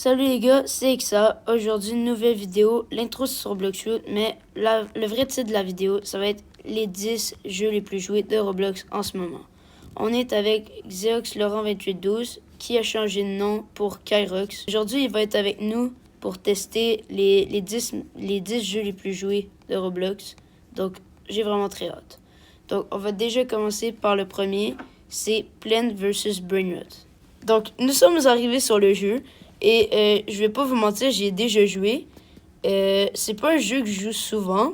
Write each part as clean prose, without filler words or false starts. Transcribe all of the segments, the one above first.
Salut les gars, c'est Exa. Aujourd'hui, une nouvelle vidéo. L'intro c'est sur Bloxroot, mais le vrai titre de la vidéo, ça va être les 10 jeux les plus joués de Roblox en ce moment. On est avec Xeox Laurent 2812 qui a changé de nom pour Kyrox. Aujourd'hui, il va être avec nous pour tester les 10 jeux les plus joués de Roblox. Donc, j'ai vraiment très hâte. Donc, on va déjà commencer par le premier, c'est Plants vs Brainrot. Donc, nous sommes arrivés sur le jeu. Et je vais pas vous mentir, j'y ai déjà joué. C'est pas un jeu que je joue souvent,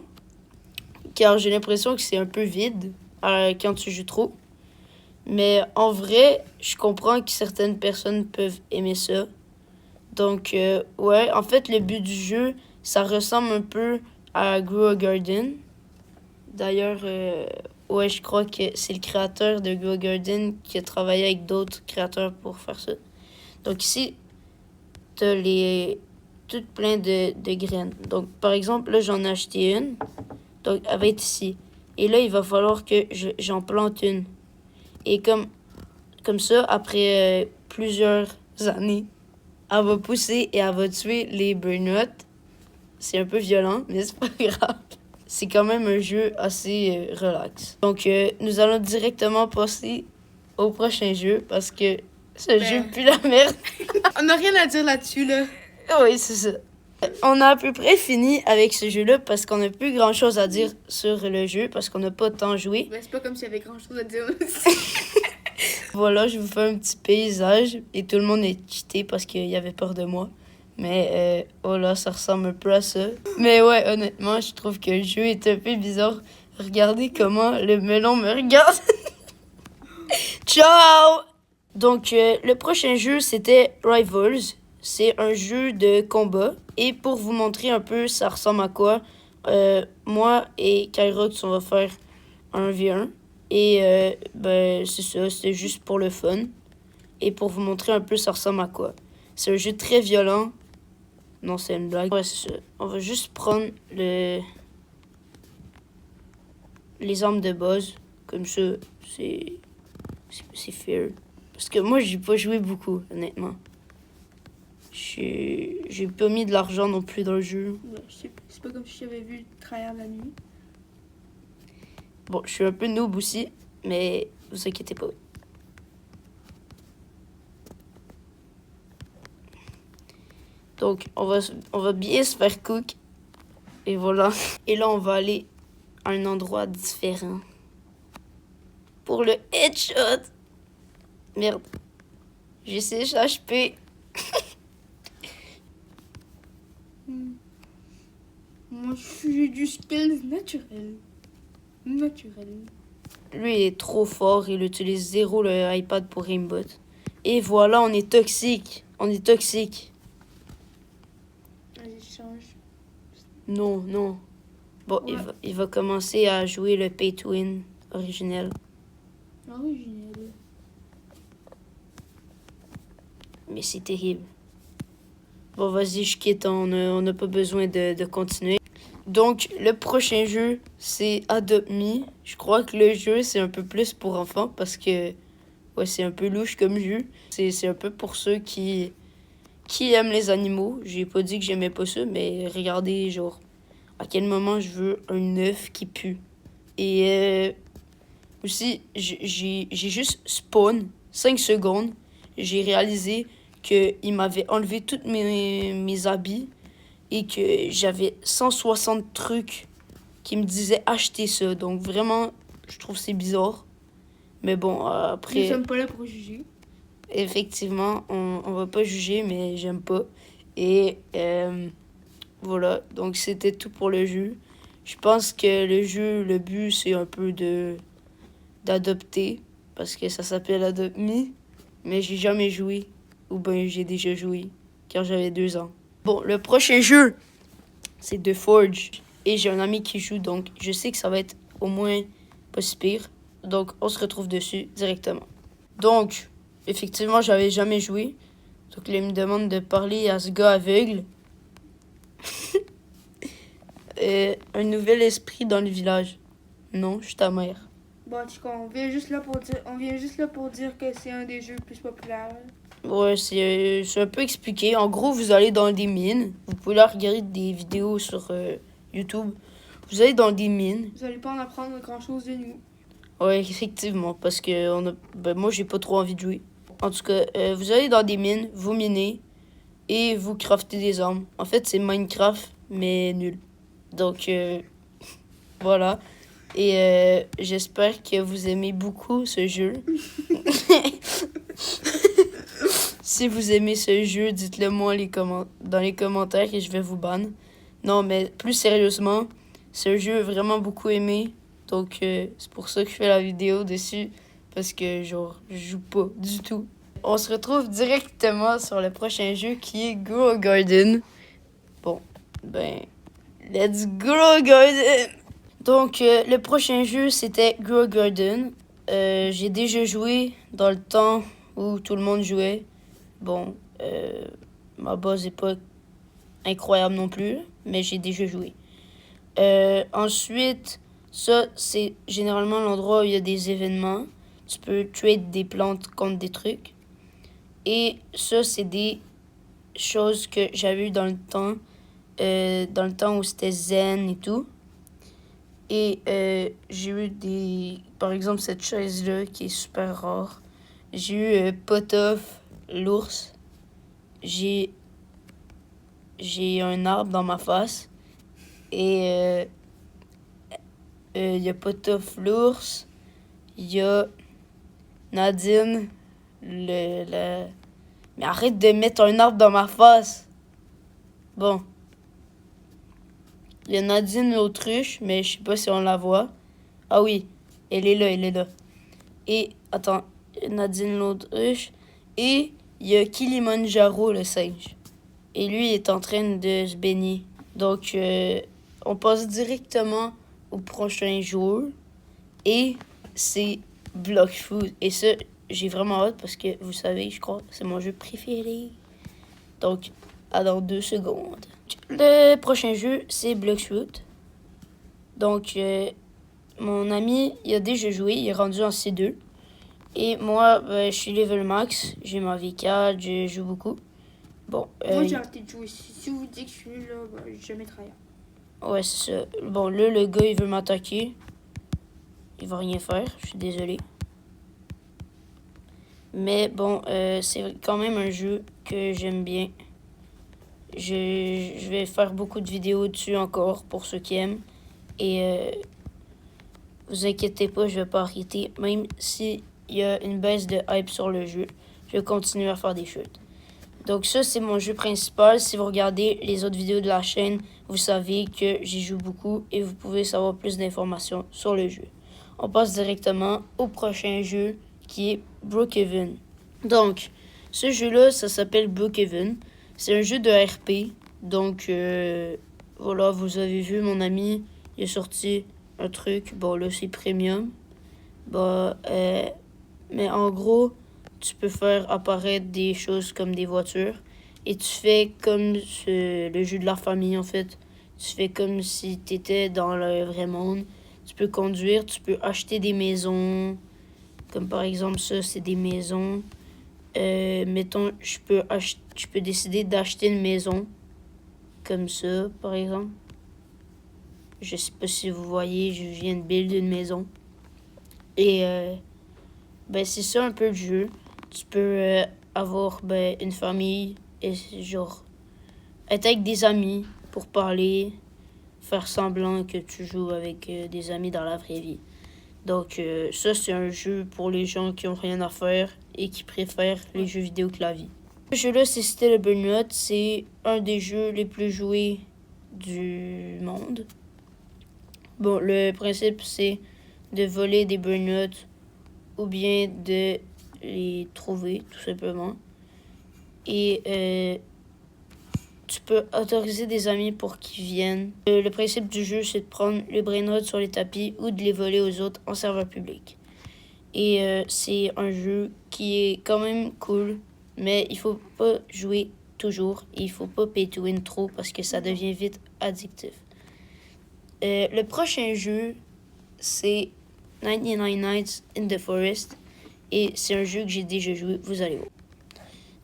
car j'ai l'impression que c'est un peu vide quand tu joues trop. Mais en vrai, je comprends que certaines personnes peuvent aimer ça. Donc, ouais, en fait, le but du jeu, ça ressemble un peu à Grow a Garden. D'ailleurs, ouais, je crois que c'est le créateur de Grow a Garden qui a travaillé avec d'autres créateurs pour faire ça. Donc ici, t'as tout plein de graines. Donc, par exemple, là, j'en ai acheté une. Donc, elle va être ici. Et là, il va falloir que j'en plante une. Et comme ça, après plusieurs années, elle va pousser et elle va tuer les burn-out. C'est un peu violent, mais c'est pas grave. C'est quand même un jeu assez relax. Donc, nous allons directement passer au prochain jeu parce que ce jeu pue la merde. On n'a rien à dire là-dessus, là. Oui, c'est ça. On a à peu près fini avec ce jeu-là parce qu'on n'a plus grand-chose à dire sur le jeu parce qu'on n'a pas tant joué. Ben, c'est pas comme s'il y avait grand-chose à dire aussi. Voilà, je vous fais un petit paysage et tout le monde est quitté parce qu'il y avait peur de moi. Mais oh là, ça ressemble un peu à ça. Mais ouais, honnêtement, je trouve que le jeu est un peu bizarre. Regardez comment le melon me regarde. Ciao! Donc, le prochain jeu, c'était Rivals. C'est un jeu de combat. Et pour vous montrer un peu ça ressemble à quoi, moi et Kyrox, on va faire un V1. Et ben, c'est ça, c'est juste pour le fun. Et pour vous montrer un peu ça ressemble à quoi. C'est un jeu très violent. Non, c'est une blague. Ouais, c'est ça. On va juste prendre les armes de base. Comme ça, c'est fair. Parce que moi, j'ai pas joué beaucoup, honnêtement. J'ai pas mis de l'argent non plus dans le jeu. Ouais, c'est pas comme si j'avais vu travers la nuit. Bon, je suis un peu noob aussi, mais vous inquiétez pas. Donc, on va bien se faire cook. Et voilà. Et là, on va aller à un endroit différent. Pour le headshot. Merde. J'ai 6 HP. Moi, j'ai du skill naturel. Lui, il est trop fort. Il utilise zéro le iPad pour aimbot. Et voilà, on est toxique. On est toxique. Vas-y, change. Non, non. Bon, Ouais. il va commencer à jouer le pay to win originel. Original. Mais c'est terrible. Bon, vas-y, je quitte. On n'a pas besoin de continuer. Donc, le prochain jeu, c'est Adopt Me. Je crois que le jeu, c'est un peu plus pour enfants parce que ouais, c'est un peu louche comme jeu. C'est un peu pour ceux qui aiment les animaux. J'ai pas dit que j'aimais pas ça, mais regardez, genre, à quel moment je veux un œuf qui pue. Et aussi, j'ai juste spawn 5 secondes. J'ai réalisé qu'il m'avait enlevé tous mes habits et que j'avais 160 trucs qui me disaient acheter ça. Donc vraiment, je trouve c'est bizarre. Mais bon, après... Nous sommes pas là pour juger. Effectivement, on va pas juger, mais j'aime pas. Et voilà, donc c'était tout pour le jeu. Je pense que le jeu, le but, c'est un peu d'adopter, parce que ça s'appelle Adopt Me, mais j'ai jamais joué, ou ben j'ai déjà joué, quand j'avais 2 ans. Bon, le prochain jeu, c'est The Forge, et j'ai un ami qui joue, donc je sais que ça va être au moins pas si pire. Donc, on se retrouve dessus directement. Donc, effectivement, j'avais jamais joué. Donc là, il me demande de parler à ce gars aveugle. Un nouvel esprit dans le village. Non, je suis ta mère. Bon, en tout cas, on vient juste là pour dire que c'est un des jeux plus populaires. Ouais, c'est un peu expliqué. En gros, vous allez dans des mines. Vous pouvez là regarder des vidéos sur YouTube. Vous allez dans des mines. Vous allez pas en apprendre grand-chose de nous. Ouais, effectivement, parce que moi, j'ai pas trop envie de jouer. En tout cas, vous allez dans des mines, vous minez et vous craftez des armes. En fait, c'est Minecraft, mais nul. Donc, voilà. Et j'espère que vous aimez beaucoup ce jeu. Si vous aimez ce jeu, dites-le moi dans les commentaires et je vais vous ban. Non, mais plus sérieusement, ce jeu est vraiment beaucoup aimé. Donc, c'est pour ça que je fais la vidéo dessus. Parce que, genre, je joue pas du tout. On se retrouve directement sur le prochain jeu qui est Grow Garden. Bon, ben, let's Grow Garden! Donc, le prochain jeu, c'était Grow Garden. J'ai déjà joué dans le temps où tout le monde jouait. Bon, ma base n'est pas incroyable non plus, mais j'ai déjà joué. Ensuite, ça, c'est généralement l'endroit où il y a des événements. Tu peux trade des plantes contre des trucs. Et ça, c'est des choses que j'avais eues dans le temps où c'était zen et tout. Et j'ai eu par exemple, cette chaise-là qui est super rare. J'ai eu Potoff, l'ours. J'ai un arbre dans ma face. Et il y a Potoff, l'ours. Il y a Nadine, Mais arrête de mettre un arbre dans ma face. Bon. Il y a Nadine l'autruche, mais je sais pas si on la voit. Ah oui, elle est là. Et, attends, Nadine l'autruche. Et il y a Kilimanjaro le singe. Et lui, il est en train de se baigner. Donc, on passe directement au prochain jour. Et c'est Block Food. Et ça, j'ai vraiment hâte parce que, vous savez, je crois, c'est mon jeu préféré. Donc, à dans 2 secondes. Le prochain jeu, c'est Block Food. Donc, mon ami, il a déjà joué, il est rendu en C2. Et moi, je suis level max, j'ai ma V4, je joue beaucoup. Bon, Moi, j'ai arrêté de jouer. Si vous dites que je suis nul, là, bah, j'ai jamais travaillé. Ouais, c'est ça. Bon, là, le gars, il veut m'attaquer. Il va rien faire, je suis désolé. Mais bon, c'est quand même un jeu que j'aime bien. Je vais faire beaucoup de vidéos dessus encore pour ceux qui aiment. Et vous inquiétez pas, je vais pas arrêter. Même s'il y a une baisse de hype sur le jeu, je vais continuer à faire des chutes. Donc ça, c'est mon jeu principal. Si vous regardez les autres vidéos de la chaîne, vous savez que j'y joue beaucoup et vous pouvez savoir plus d'informations sur le jeu. On passe directement au prochain jeu qui est Brookhaven. Donc, ce jeu-là, ça s'appelle Brookhaven. C'est un jeu de RP. Donc, voilà, vous avez vu, mon ami, il a sorti un truc. Bon, là, c'est premium. Bah, mais en gros, tu peux faire apparaître des choses comme des voitures. Et tu fais comme le jeu de la famille, en fait. Tu fais comme si tu étais dans le vrai monde. Tu peux conduire, tu peux acheter des maisons. Comme par exemple, ça, c'est des maisons. Mettons, je peux décider d'acheter une maison. Comme ça, par exemple. Je sais pas si vous voyez, je viens de build une maison. Et ben c'est ça un peu le jeu. Tu peux avoir une famille et genre être avec des amis pour parler, faire semblant que tu joues avec des amis dans la vraie vie. Donc ça c'est un jeu pour les gens qui ont rien à faire et qui préfèrent les jeux vidéo que la vie. Ce jeu-là, c'est Still Burnout. C'est un des jeux les plus joués du monde. Bon, le principe, c'est de voler des burnouts ou bien de les trouver, tout simplement. Et tu peux autoriser des amis pour qu'ils viennent. Le principe du jeu, c'est de prendre les brainrots sur les tapis ou de les voler aux autres en serveur public. Et c'est un jeu qui est quand même cool, mais il faut pas jouer toujours. Et il faut pas pay to win trop parce que ça devient vite addictif. Le prochain jeu, c'est 99 Nights in the Forest. Et c'est un jeu que j'ai déjà joué, vous allez voir.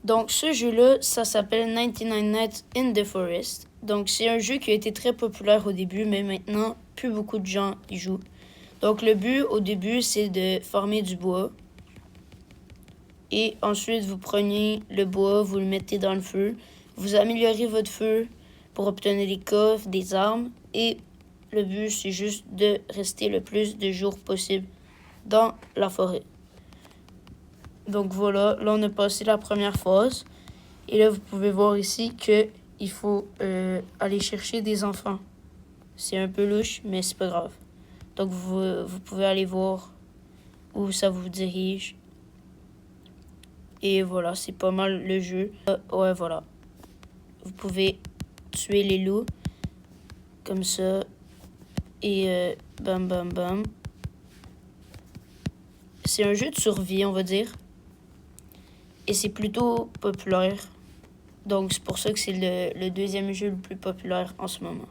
Donc, ce jeu-là, ça s'appelle 99 Nights in the Forest. Donc, c'est un jeu qui a été très populaire au début, mais maintenant, plus beaucoup de gens y jouent. Donc, le but au début, c'est de former du bois. Et ensuite, vous prenez le bois, vous le mettez dans le feu. Vous améliorez votre feu pour obtenir des coffres, des armes. Et le but, c'est juste de rester le plus de jours possible dans la forêt. Donc voilà, là on a passé la première phase. Et là, vous pouvez voir ici qu'il faut aller chercher des enfants. C'est un peu louche, mais c'est pas grave. Donc vous pouvez aller voir où ça vous dirige. Et voilà, c'est pas mal le jeu. Ouais, voilà. Vous pouvez tuer les loups. Comme ça. Et bam, bam, bam. C'est un jeu de survie, on va dire. Et c'est plutôt populaire. Donc c'est pour ça que c'est le deuxième jeu le plus populaire en ce moment.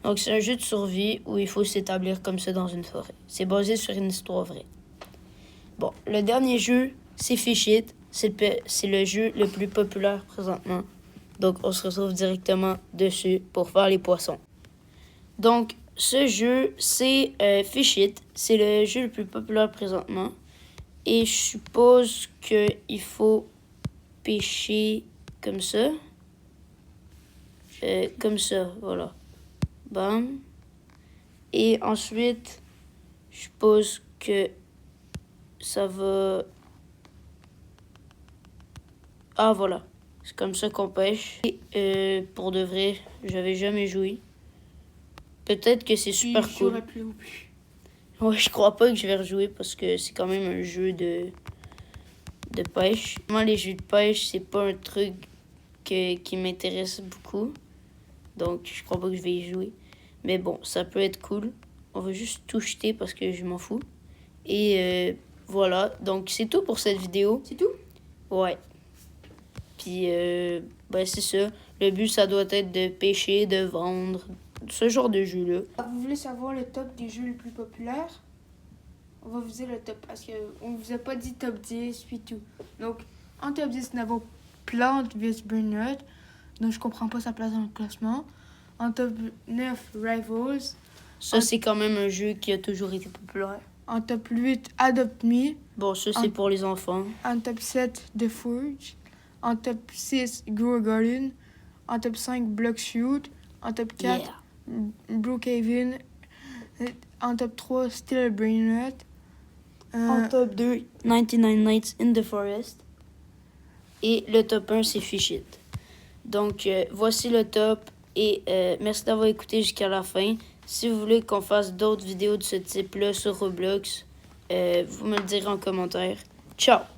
Donc c'est un jeu de survie où il faut s'établir comme ça dans une forêt. C'est basé sur une histoire vraie. Bon, le dernier jeu, c'est Fish It. C'est le jeu le plus populaire présentement. Donc on se retrouve directement dessus pour faire les poissons. Donc ce jeu, c'est Fish It. C'est le jeu le plus populaire présentement. Et je suppose qu'il faut pêcher comme ça. Comme ça, voilà. Bam. Et ensuite, je suppose que ça va... Ah, voilà. C'est comme ça qu'on pêche. Et pour de vrai, j'avais jamais joué. Peut-être que c'est super cool. Ouais, je crois pas que je vais rejouer parce que c'est quand même un jeu de pêche. Moi, les jeux de pêche, c'est pas un truc qui m'intéresse beaucoup. Donc, je crois pas que je vais y jouer. Mais bon, ça peut être cool. On va juste tout jeter parce que je m'en fous. Et voilà. Donc, c'est tout pour cette vidéo. C'est tout? Ouais. Puis, ben, c'est ça. Le but, ça doit être de pêcher, de vendre. Ce genre de jeu-là. Vous voulez savoir le top des jeux les plus populaires? On va vous dire le top parce qu'on vous a pas dit top 10 puis tout. Donc, en top 10, nous avons Plant vs Burnout. Donc, je comprends pas sa place dans le classement. En top 9, Rivals. Ça, c'est quand même un jeu qui a toujours été populaire. En top 8, Adopt Me. Bon, ça, c'est pour les enfants. En top 7, The Forge. En top 6, Grow Garden. En top 5, Block Shoot. En top 4, Yeah. Brookhaven. En top 3, Still Brainrot. En top 2, 99 Nights in the Forest. Et le top 1, c'est Fish It. Donc, voici le top. Et merci d'avoir écouté jusqu'à la fin. Si vous voulez qu'on fasse d'autres vidéos de ce type-là sur Roblox, vous me le direz en commentaire. Ciao!